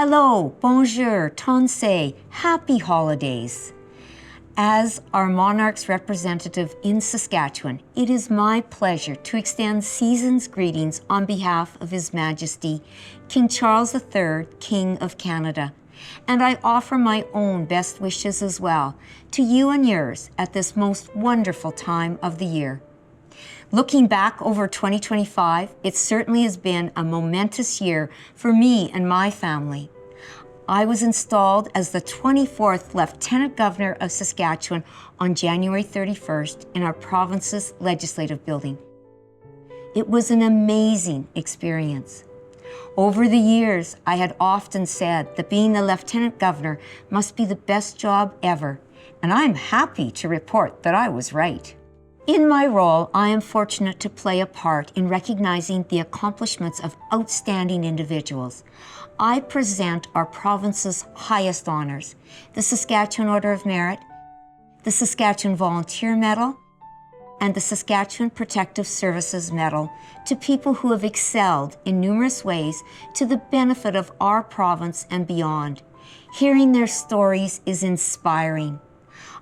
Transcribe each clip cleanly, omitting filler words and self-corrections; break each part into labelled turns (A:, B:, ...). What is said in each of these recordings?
A: Hello, bonjour, tonsei, happy holidays. As our monarch's representative in Saskatchewan, it is my pleasure to extend season's greetings on behalf of His Majesty, King Charles III, King of Canada. And I offer my own best wishes as well to you and yours at this most wonderful time of the year. Looking back over 2025, it certainly has been a momentous year for me and my family. I was installed as the 24th Lieutenant Governor of Saskatchewan on January 31st in our province's legislative building. It was an amazing experience. Over the years, I had often said that being the Lieutenant Governor must be the best job ever, and I'm happy to report that I was right. In my role, I am fortunate to play a part in recognizing the accomplishments of outstanding individuals. I present our province's highest honors, the Saskatchewan Order of Merit, the Saskatchewan Volunteer Medal, and the Saskatchewan Protective Services Medal to people who have excelled in numerous ways to the benefit of our province and beyond. Hearing their stories is inspiring.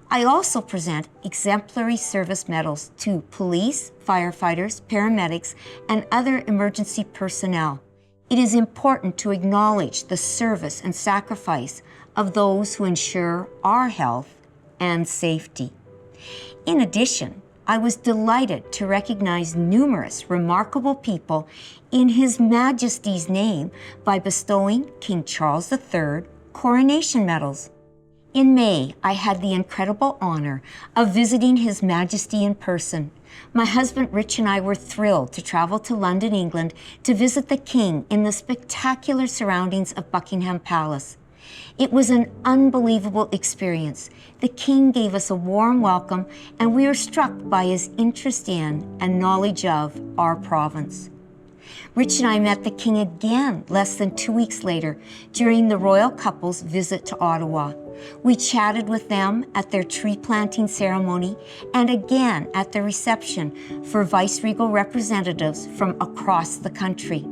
A: I also present exemplary service medals to police, firefighters, paramedics, and other emergency personnel. It is important to acknowledge the service and sacrifice of those who ensure our health and safety. In addition, I was delighted to recognize numerous remarkable people in His Majesty's name by bestowing King Charles III coronation medals. In May, I had the incredible honor of visiting His Majesty in person. My husband Rich and I were thrilled to travel to London, England, to visit the King in the spectacular surroundings of Buckingham Palace. It was an unbelievable experience. The King gave us a warm welcome, and we were struck by his interest in and knowledge of our province. Rich and I met the King again less than 2 weeks later during the royal couple's visit to Ottawa. We chatted with them at their tree planting ceremony and again at the reception for vice-regal representatives from across the country.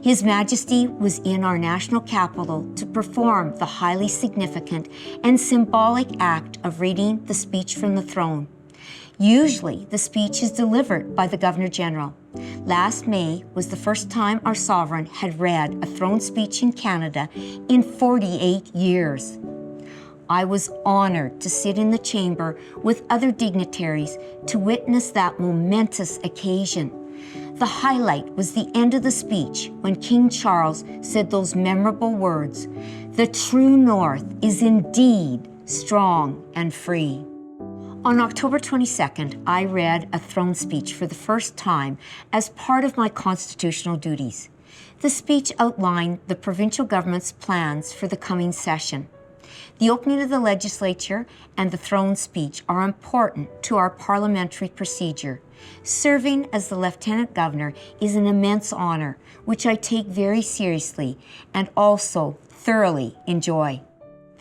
A: His Majesty was in our national capital to perform the highly significant and symbolic act of reading the speech from the throne. Usually, the speech is delivered by the Governor General. Last May was the first time our sovereign had read a throne speech in Canada in 48 years. I was honored to sit in the chamber with other dignitaries to witness that momentous occasion. The highlight was the end of the speech when King Charles said those memorable words, "The true North is indeed strong and free." On October 22nd, I read a throne speech for the first time as part of my constitutional duties. The speech outlined the provincial government's plans for the coming session. The opening of the legislature and the throne speech are important to our parliamentary procedure. Serving as the Lieutenant Governor is an immense honor, which I take very seriously and also thoroughly enjoy.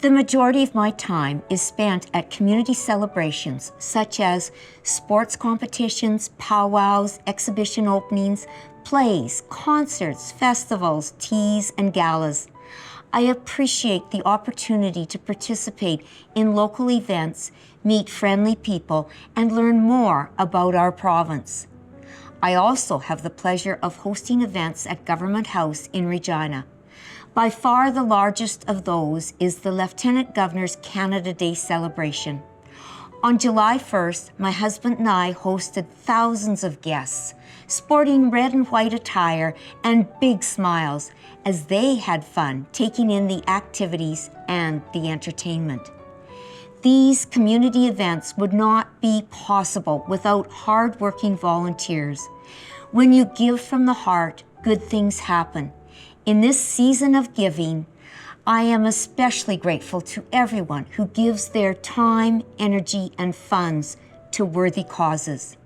A: The majority of my time is spent at community celebrations such as sports competitions, powwows, exhibition openings, plays, concerts, festivals, teas, and galas. I appreciate the opportunity to participate in local events, meet friendly people, and learn more about our province. I also have the pleasure of hosting events at Government House in Regina. By far the largest of those is the Lieutenant Governor's Canada Day celebration. On July 1st, my husband and I hosted thousands of guests, sporting red and white attire and big smiles as they had fun taking in the activities and the entertainment. These community events would not be possible without hard-working volunteers. When you give from the heart, good things happen. In this season of giving, I am especially grateful to everyone who gives their time, energy, and funds to worthy causes.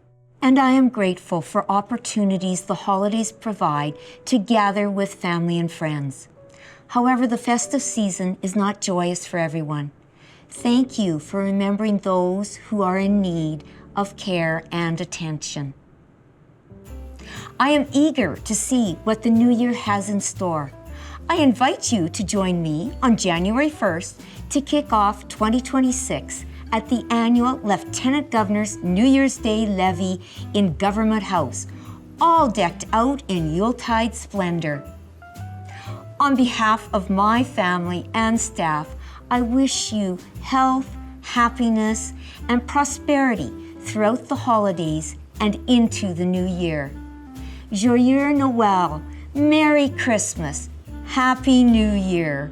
A: And I am grateful for opportunities the holidays provide to gather with family and friends. However, the festive season is not joyous for everyone. Thank you for remembering those who are in need of care and attention. I am eager to see what the new year has in store. I invite you to join me on January 1st to kick off 2026 at the annual Lieutenant Governor's New Year's Day levee in Government House, all decked out in Yuletide splendor. On behalf of my family and staff, I wish you health, happiness, and prosperity throughout the holidays and into the new year. Joyeux Noël, Merry Christmas, Happy New Year.